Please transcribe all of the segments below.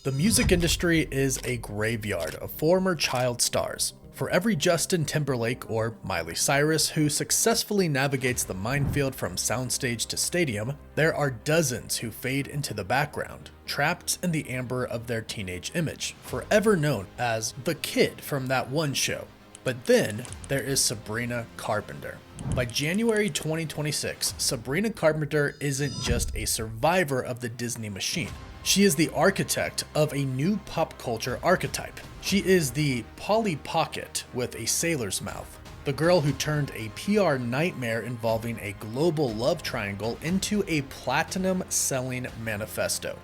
The music industry is a graveyard of former child stars. For every Justin Timberlake or Miley Cyrus who successfully navigates the minefield from soundstage to stadium, there are dozens who fade into the background, trapped in the amber of their teenage image, forever known as the kid from that one show. But then there is Sabrina Carpenter. By January 2026, Sabrina Carpenter isn't just a survivor of the Disney machine. She is the architect of a new pop culture archetype. She is the Polly Pocket with a sailor's mouth, the girl who turned a PR nightmare involving a global love triangle into a platinum-selling manifesto.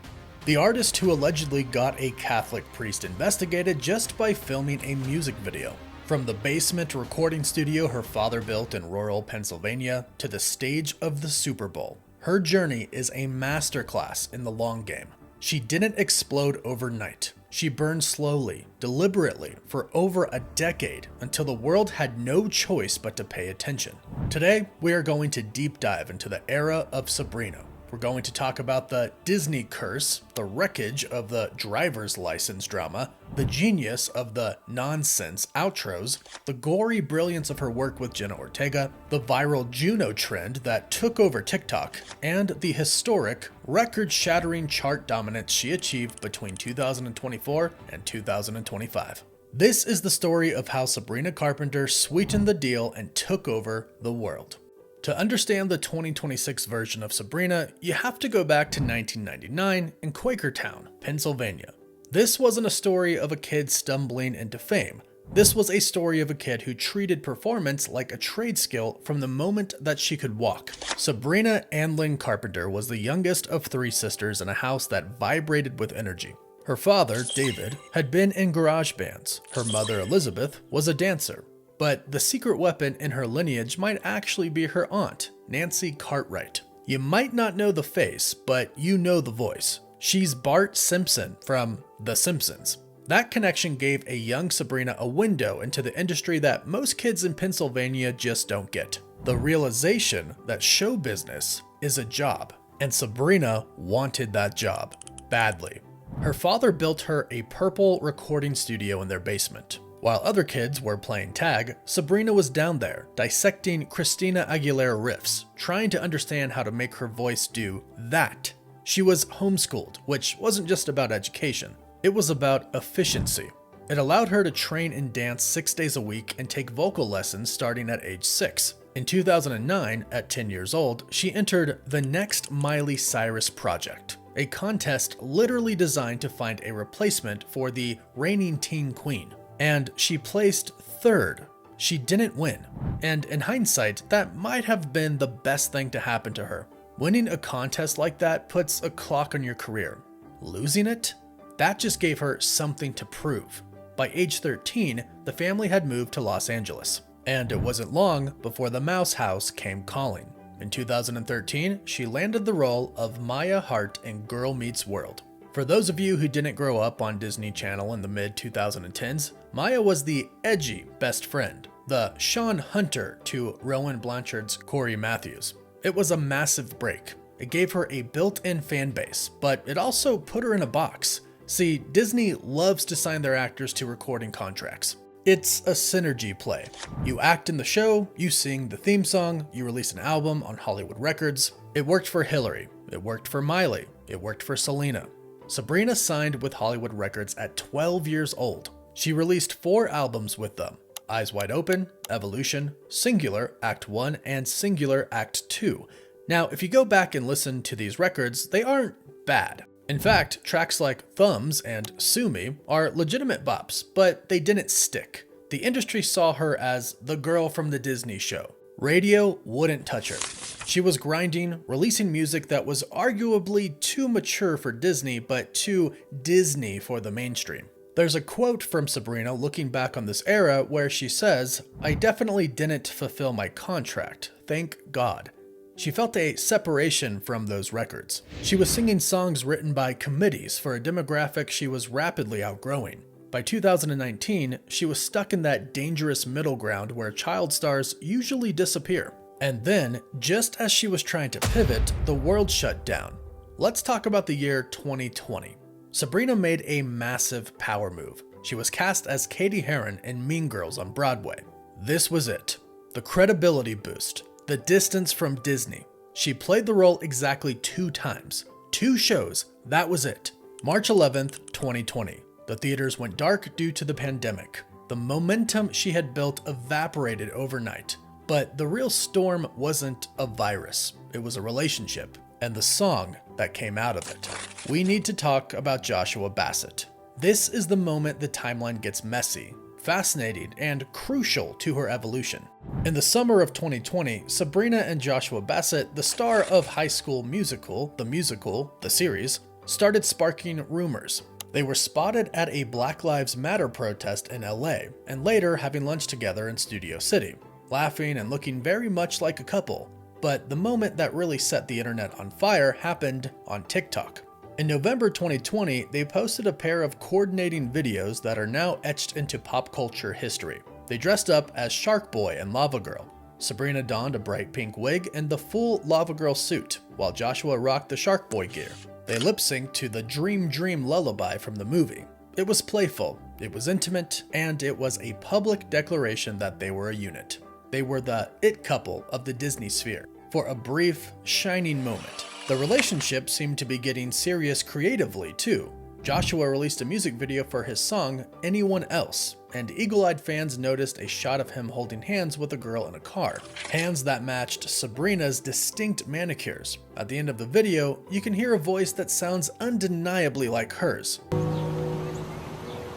The artist who allegedly got a Catholic priest investigated just by filming a music video. From the basement recording studio her father built in rural Pennsylvania to the stage of the Super Bowl, her journey is a masterclass in the long game. She didn't explode overnight. She burned slowly, deliberately, for over a decade until the world had no choice but to pay attention. Today, we are going to deep dive into the era of Sabrina. We're going to talk about the Disney curse, the wreckage of the driver's license drama, the genius of the nonsense outros, the gory brilliance of her work with Jenna Ortega, the viral Juno trend that took over TikTok, and the historic, record-shattering chart dominance she achieved between 2024 and 2025. This is the story of how Sabrina Carpenter sweetened the deal and took over the world. To understand the 2026 version of Sabrina, you have to go back to 1999 in Quakertown, Pennsylvania. This wasn't a story of a kid stumbling into fame. This was a story of a kid who treated performance like a trade skill from the moment that she could walk. Sabrina Annlyn Carpenter was the youngest of three sisters in a house that vibrated with energy. Her father, David, had been in garage bands. Her mother, Elizabeth, was a dancer. But the secret weapon in her lineage might actually be her aunt, Nancy Cartwright. You might not know the face, but you know the voice. She's Bart Simpson from The Simpsons. That connection gave a young Sabrina a window into the industry that most kids in Pennsylvania just don't get. The realization that show business is a job, and Sabrina wanted that job badly. Her father built her a purple recording studio in their basement. While other kids were playing tag, Sabrina was down there, dissecting Christina Aguilera riffs, trying to understand how to make her voice do that. She was homeschooled, which wasn't just about education. It was about efficiency. It allowed her to train and dance 6 days a week and take vocal lessons starting at age 6. In 2009, at 10 years old, she entered the Next Miley Cyrus Project, a contest literally designed to find a replacement for the reigning teen queen. And she placed third. She didn't win. And in hindsight, that might have been the best thing to happen to her. Winning a contest like that puts a clock on your career. Losing it? That just gave her something to prove. By age 13, the family had moved to Los Angeles. And it wasn't long before the Mouse House came calling. In 2013, she landed the role of Maya Hart in Girl Meets World. For those of you who didn't grow up on Disney Channel in the mid-2010s, Maya was the edgy best friend, the Sean Hunter to Rowan Blanchard's Corey Matthews. It was a massive break. It gave her a built-in fan base, but it also put her in a box. See, Disney loves to sign their actors to recording contracts. It's a synergy play. You act in the show, you sing the theme song, you release an album on Hollywood Records. It worked for Hillary. It worked for Miley. It worked for Selena. Sabrina signed with Hollywood Records at 12 years old. She released 4 albums with them: Eyes Wide Open, Evolution, Singular Act 1, and Singular Act 2. Now, if you go back and listen to these records, they aren't bad. In fact, tracks like Thumbs and Sue Me are legitimate bops, but they didn't stick. The industry saw her as the girl from the Disney show. Radio wouldn't touch her. She was grinding, releasing music that was arguably too mature for Disney, but too Disney for the mainstream. There's a quote from Sabrina looking back on this era where she says, "I definitely didn't fulfill my contract, thank God." She felt a separation from those records. She was singing songs written by committees for a demographic she was rapidly outgrowing. By 2019, she was stuck in that dangerous middle ground where child stars usually disappear. And then, just as she was trying to pivot, the world shut down. Let's talk about the year 2020. Sabrina made a massive power move. She was cast as Katie Heron in Mean Girls on Broadway. This was it. The credibility boost. The distance from Disney. She played the role exactly 2 times. 2 shows. That was it. March 11th, 2020. The theaters went dark due to the pandemic. The momentum she had built evaporated overnight. But the real storm wasn't a virus. It was a relationship. And the song that came out of it. We need to talk about Joshua Bassett. This is the moment the timeline gets messy, fascinating, and crucial to her evolution. In the summer of 2020, Sabrina and Joshua Bassett, the star of High School Musical, the series, started sparking rumors. They were spotted at a Black Lives Matter protest in LA, and later having lunch together in Studio City, laughing and looking very much like a couple. But the moment that really set the internet on fire happened on TikTok. In November 2020, they posted a pair of coordinating videos that are now etched into pop culture history. They dressed up as Shark Boy and Lava Girl. Sabrina donned a bright pink wig and the full Lava Girl suit, while Joshua rocked the Shark Boy gear. They lip-synced to the Dream Dream lullaby from the movie. It was playful, it was intimate, and it was a public declaration that they were a unit. They were the it couple of the Disney sphere. For a brief, shining moment. The relationship seemed to be getting serious creatively, too. Joshua released a music video for his song, Anyone Else, and eagle-eyed fans noticed a shot of him holding hands with a girl in a car. Hands that matched Sabrina's distinct manicures. At the end of the video, you can hear a voice that sounds undeniably like hers.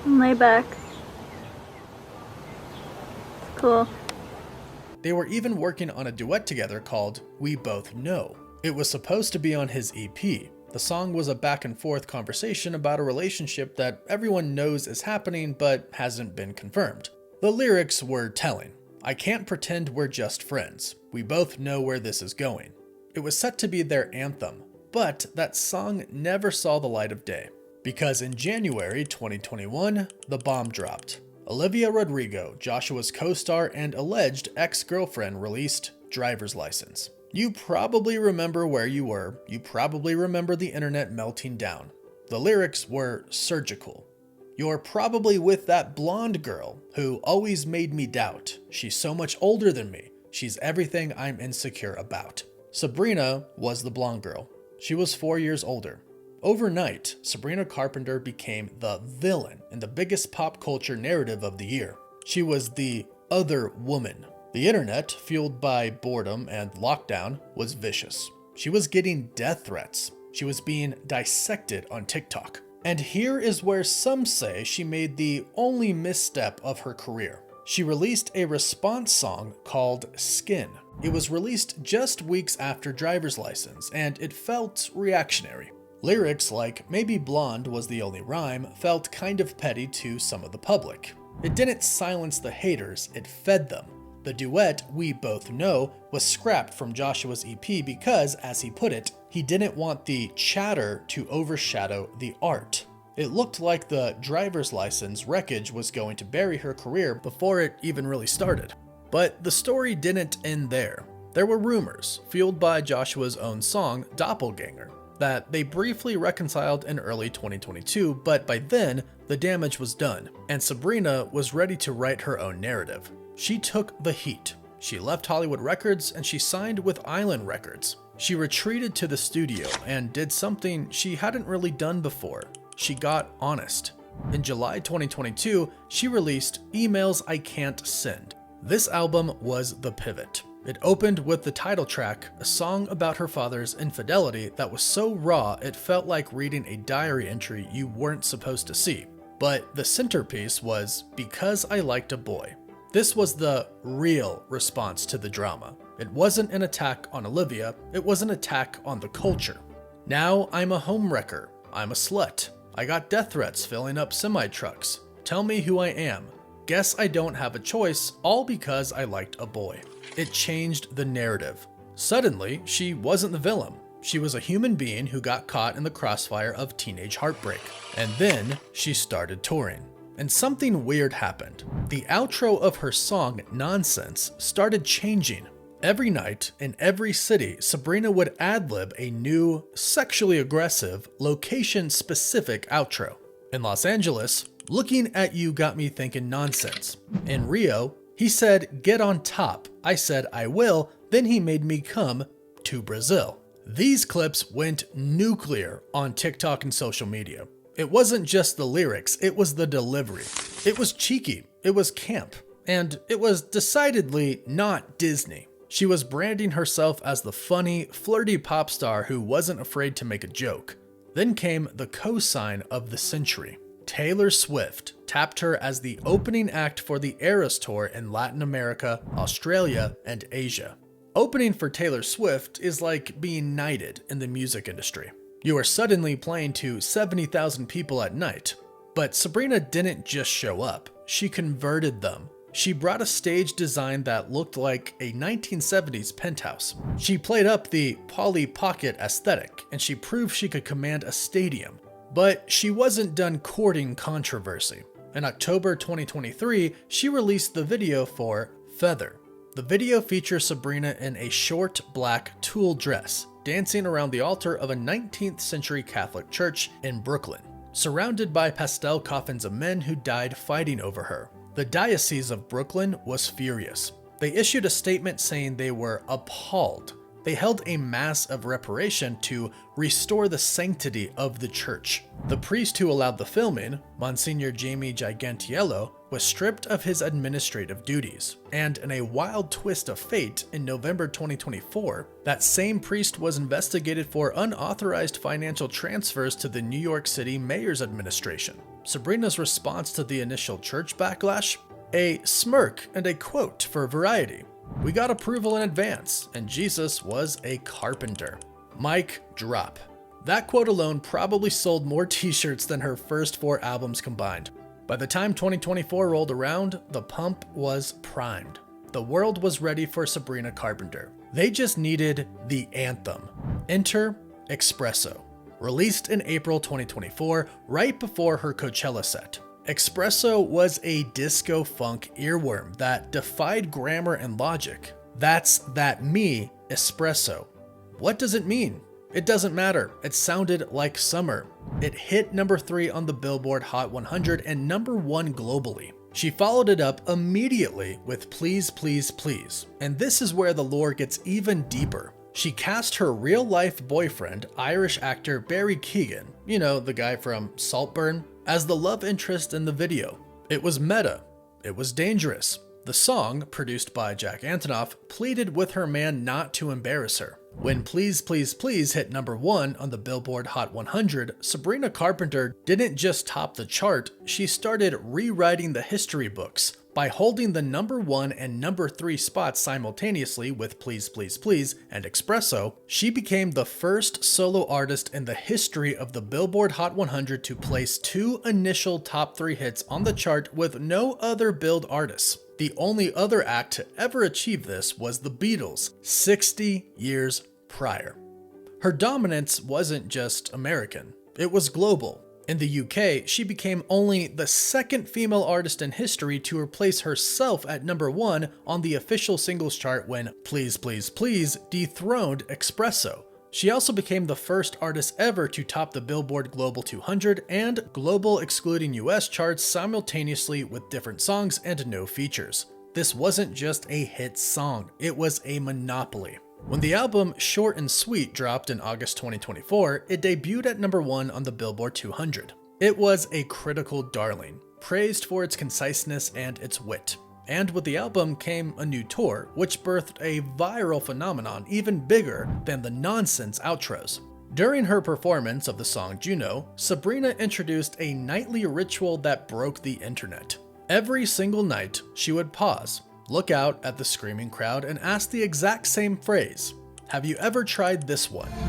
Lay back. Cool. They were even working on a duet together called We Both Know. It was supposed to be on his EP. The song was a back and forth conversation about a relationship that everyone knows is happening but hasn't been confirmed. The lyrics were telling. I can't pretend we're just friends. We both know where this is going. It was set to be their anthem, but that song never saw the light of day. Because in January 2021, the bomb dropped. Olivia Rodrigo, Joshua's co-star and alleged ex-girlfriend, released Driver's License. You probably remember where you were. You probably remember the internet melting down. The lyrics were surgical. You're probably with that blonde girl who always made me doubt. She's so much older than me. She's everything I'm insecure about. Sabrina was the blonde girl. She was 4 years older. Overnight, Sabrina Carpenter became the villain in the biggest pop culture narrative of the year. She was the other woman. The internet, fueled by boredom and lockdown, was vicious. She was getting death threats. She was being dissected on TikTok. And here is where some say she made the only misstep of her career. She released a response song called Skin. It was released just weeks after Driver's License, and it felt reactionary. Lyrics like maybe blonde was the only rhyme felt kind of petty to some of the public. It didn't silence the haters, it fed them. The duet, We Both Know, was scrapped from Joshua's EP because, as he put it, he didn't want the chatter to overshadow the art. It looked like the Driver's License wreckage was going to bury her career before it even really started. But the story didn't end there. There were rumors, fueled by Joshua's own song, Doppelganger, that they briefly reconciled in early 2022, but by then, the damage was done, and Sabrina was ready to write her own narrative. She took the heat. She left Hollywood Records and she signed with Island Records. She retreated to the studio and did something she hadn't really done before. She got honest. In July 2022, she released Emails I Can't Send. This album was the pivot. It opened with the title track, a song about her father's infidelity that was so raw it felt like reading a diary entry you weren't supposed to see. But the centerpiece was Because I Liked a Boy. This was the real response to the drama. It wasn't an attack on Olivia, it was an attack on the culture. Now I'm a homewrecker. I'm a slut. I got death threats filling up semi-trucks. Tell me who I am. Guess I don't have a choice, all because I liked a boy. It changed the narrative. Suddenly, she wasn't the villain. She was a human being who got caught in the crossfire of teenage heartbreak. And then she started touring. And something weird happened. The outro of her song, Nonsense, started changing. Every night, in every city, Sabrina would ad-lib a new, sexually aggressive, location-specific outro. In Los Angeles, "Looking at you got me thinking nonsense." In Rio, he said, "Get on top." I said, "I will." Then he made me come to Brazil. These clips went nuclear on TikTok and social media. It wasn't just the lyrics, it was the delivery. It was cheeky, it was camp, and it was decidedly not Disney. She was branding herself as the funny, flirty pop star who wasn't afraid to make a joke. Then came the co-sign of the century. Taylor Swift tapped her as the opening act for the Eras Tour in Latin America, Australia, and Asia. Opening for Taylor Swift is like being knighted in the music industry. You are suddenly playing to 70,000 people at night. But Sabrina didn't just show up, she converted them. She brought a stage design that looked like a 1970s penthouse. She played up the Polly Pocket aesthetic, and she proved she could command a stadium. But she wasn't done courting controversy. In October 2023, she released the video for Feather. The video features Sabrina in a short black tulle dress, dancing around the altar of a 19th century Catholic church in Brooklyn, surrounded by pastel coffins of men who died fighting over her. The Diocese of Brooklyn was furious. They issued a statement saying they were appalled. They held a mass of reparation to restore the sanctity of the church. The priest who allowed the filming, Monsignor Jamie Gigantiello, was stripped of his administrative duties. And in a wild twist of fate, in November 2024, that same priest was investigated for unauthorized financial transfers to the New York City Mayor's administration. Sabrina's response to the initial church backlash? A smirk and a quote for Variety. "We got approval in advance, and Jesus was a carpenter." Mic drop. That quote alone probably sold more t-shirts than her first 4 albums combined. By the time 2024 rolled around, the pump was primed. The world was ready for Sabrina Carpenter. They just needed the anthem. Enter Espresso. Released in April 2024, right before her Coachella set. Espresso was a disco funk earworm that defied grammar and logic. That's that me, espresso. What does it mean? It doesn't matter. It sounded like summer. It hit number 3 on the Billboard Hot 100 and number 1 globally. She followed it up immediately with Please Please Please. And this is where the lore gets even deeper. She cast her real-life boyfriend, Irish actor Barry Keoghan, you know, the guy from Saltburn, as the love interest in the video. It was meta. It was dangerous. The song, produced by Jack Antonoff, pleaded with her man not to embarrass her. When Please Please Please hit number 1 on the Billboard Hot 100, Sabrina Carpenter didn't just top the chart, she started rewriting the history books. By holding the number 1 and number 3 spots simultaneously with Please Please Please and Espresso, she became the first solo artist in the history of the Billboard Hot 100 to place 2 initial top 3 hits on the chart with no other Billed artists. The only other act to ever achieve this was the Beatles, 60 years prior. Her dominance wasn't just American, it was global. In the UK, she became only the second female artist in history to replace herself at number 1 on the official singles chart when Please Please Please dethroned Espresso. She also became the first artist ever to top the Billboard Global 200 and Global excluding US charts simultaneously with different songs and no features. This wasn't just a hit song, it was a monopoly. When the album Short and Sweet dropped in August 2024, it debuted at number 1 on the Billboard 200. It was a critical darling, praised for its conciseness and its wit. And with the album came a new tour, which birthed a viral phenomenon even bigger than the nonsense outros. During her performance of the song Juno, Sabrina introduced a nightly ritual that broke the internet. Every single night, she would pause, look out at the screaming crowd, and ask the exact same phrase. Have you ever tried this one? Have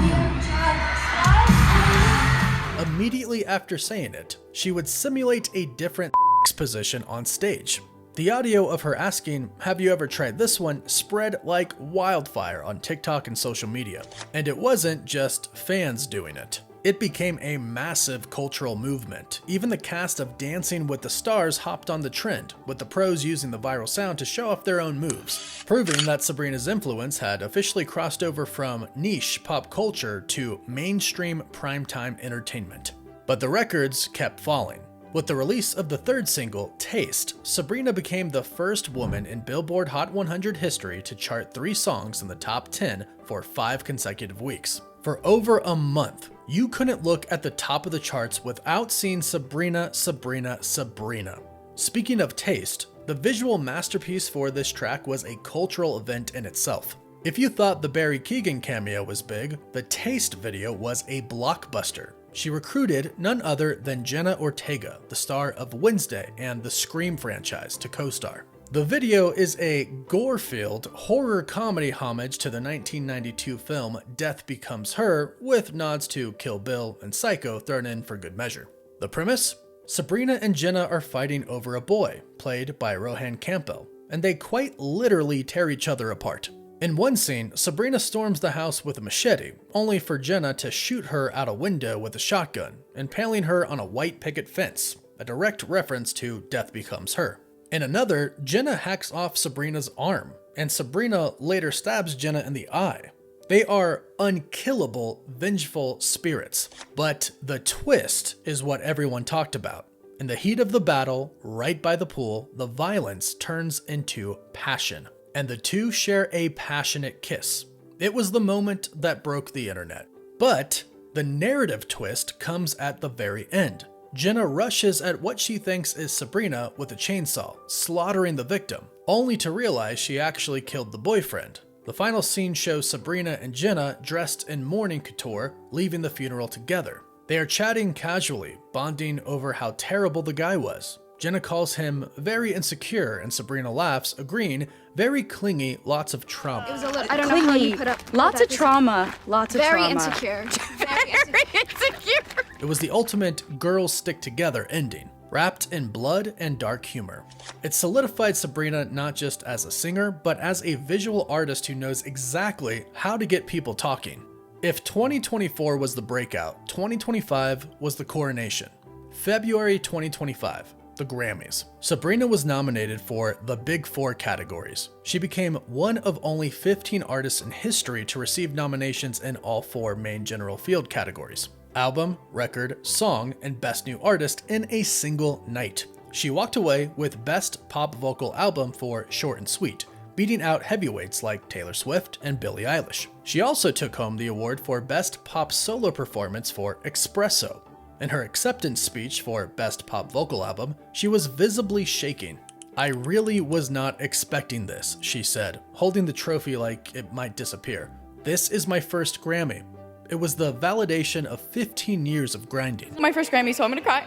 you ever tried this one? Immediately after saying it, she would simulate a different position on stage. The audio of her asking, "Have you ever tried this one?" spread like wildfire on TikTok and social media. And it wasn't just fans doing it. It became a massive cultural movement. Even the cast of Dancing with the Stars hopped on the trend, with the pros using the viral sound to show off their own moves, proving that Sabrina's influence had officially crossed over from niche pop culture to mainstream primetime entertainment. But the records kept falling. With the release of the third single, Taste, Sabrina became the first woman in Billboard Hot 100 history to chart 3 songs in the top 10 for 5 consecutive weeks. For over a month, you couldn't look at the top of the charts without seeing Sabrina, Sabrina, Sabrina. Speaking of Taste, the visual masterpiece for this track was a cultural event in itself. If you thought the Barry Keoghan cameo was big, the Taste video was a blockbuster. She recruited none other than Jenna Ortega, the star of Wednesday and the Scream franchise, to co-star. The video is a gore-filled horror comedy homage to the 1992 film Death Becomes Her, with nods to Kill Bill and Psycho thrown in for good measure. The premise? Sabrina and Jenna are fighting over a boy, played by Rohan Campbell, and they quite literally tear each other apart. In one scene, Sabrina storms the house with a machete, only for Jenna to shoot her out a window with a shotgun, impaling her on a white picket fence, a direct reference to Death Becomes Her. In another, Jenna hacks off Sabrina's arm, and Sabrina later stabs Jenna in the eye. They are unkillable, vengeful spirits. But the twist is what everyone talked about. In the heat of the battle, right by the pool, the violence turns into passion, and the two share a passionate kiss. It was the moment that broke the internet. But the narrative twist comes at the very end. Jenna rushes at what she thinks is Sabrina with a chainsaw, slaughtering the victim, only to realize she actually killed the boyfriend. The final scene shows Sabrina and Jenna dressed in mourning couture, leaving the funeral together. They are chatting casually, bonding over how terrible the guy was. Jenna calls him very insecure, and Sabrina laughs, agreeing, very clingy, lots of trauma. It was a little, I don't know how you put up. Lots of trauma. Lots of very trauma. Insecure. Very insecure. It was the ultimate girls stick together ending, wrapped in blood and dark humor. It solidified Sabrina not just as a singer, but as a visual artist who knows exactly how to get people talking. If 2024 was the breakout, 2025 was the coronation. February 2025. The Grammys. Sabrina was nominated for the Big Four categories. She became one of only 15 artists in history to receive nominations in all 4 main general field categories: album, record, song, and best new artist in a single night. She walked away with best pop vocal album for Short and Sweet, beating out heavyweights like Taylor Swift and Billie Eilish. She also took home the award for best pop solo performance for Espresso. In her acceptance speech for Best Pop Vocal Album, she was visibly shaking. "I really was not expecting this," she said, holding the trophy like it might disappear. "This is my first Grammy." It was the validation of 15 years of grinding. My first Grammy, so I'm gonna cry.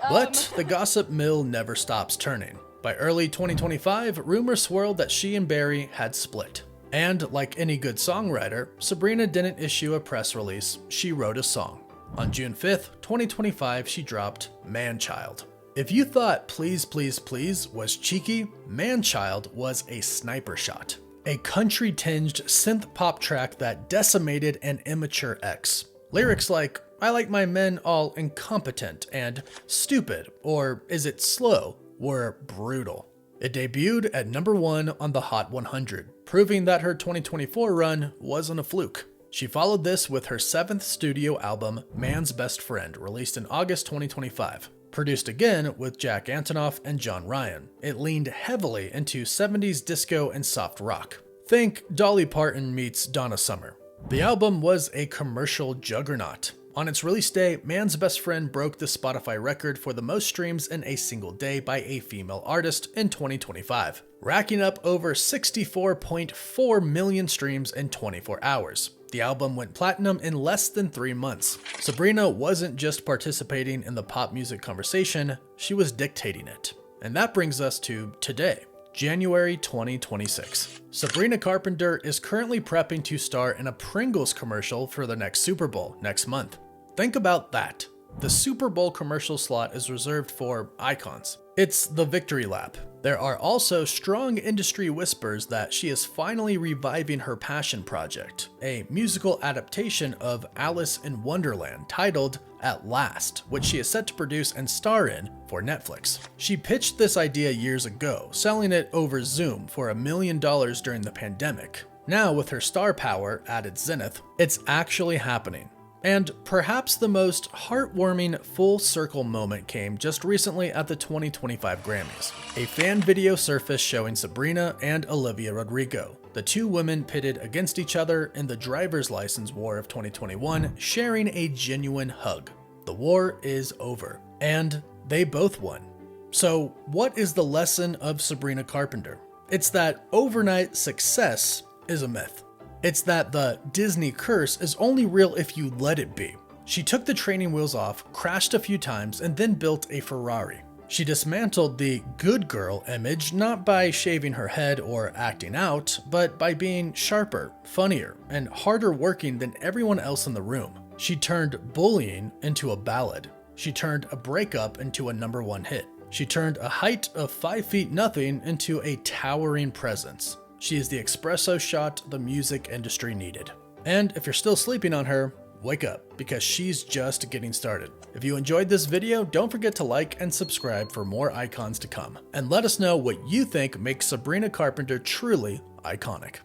But the gossip mill never stops turning. By early 2025, rumors swirled that she and Barry had split. And like any good songwriter, Sabrina didn't issue a press release, she wrote a song. On June 5th, 2025, she dropped Man-Child. If you thought Please Please Please was cheeky, Man-Child was a sniper shot. A country-tinged synth pop track that decimated an immature ex. Lyrics like, "I like my men all incompetent," and "stupid," or "is it slow," were brutal. It debuted at #1 on the Hot 100, proving that her 2024 run wasn't a fluke. She followed this with her 7th studio album, Man's Best Friend, released in August 2025. Produced again with Jack Antonoff and John Ryan, it leaned heavily into 70s disco and soft rock. Think Dolly Parton meets Donna Summer. The album was a commercial juggernaut. On its release day, Man's Best Friend broke the Spotify record for the most streams in a single day by a female artist in 2025, racking up over 64.4 million streams in 24 hours. The album went platinum in less than 3 months. Sabrina wasn't just participating in the pop music conversation, she was dictating it. And that brings us to today, January 2026. Sabrina Carpenter is currently prepping to star in a Pringles commercial for the next Super Bowl next month. Think about that. The Super Bowl commercial slot is reserved for icons. It's the victory lap. There are also strong industry whispers that she is finally reviving her passion project, a musical adaptation of Alice in Wonderland titled At Last, which she is set to produce and star in for Netflix. She pitched this idea years ago, selling it over Zoom for $1 million during the pandemic. Now, with her star power at its zenith, it's actually happening. And perhaps the most heartwarming full circle moment came just recently at the 2025 Grammys. A fan video surfaced showing Sabrina and Olivia Rodrigo, the two women pitted against each other in the driver's license war of 2021, sharing a genuine hug. The war is over, and they both won. So what is the lesson of Sabrina Carpenter? It's that overnight success is a myth. It's that the Disney curse is only real if you let it be. She took the training wheels off, crashed a few times, and then built a Ferrari. She dismantled the good girl image not by shaving her head or acting out, but by being sharper, funnier, and harder working than everyone else in the room. She turned bullying into a ballad. She turned a breakup into a #1 hit. She turned a height of 5 feet nothing into a towering presence. She is the espresso shot the music industry needed. And if you're still sleeping on her, wake up, because she's just getting started. If you enjoyed this video, don't forget to like and subscribe for more icons to come. And let us know what you think makes Sabrina Carpenter truly iconic.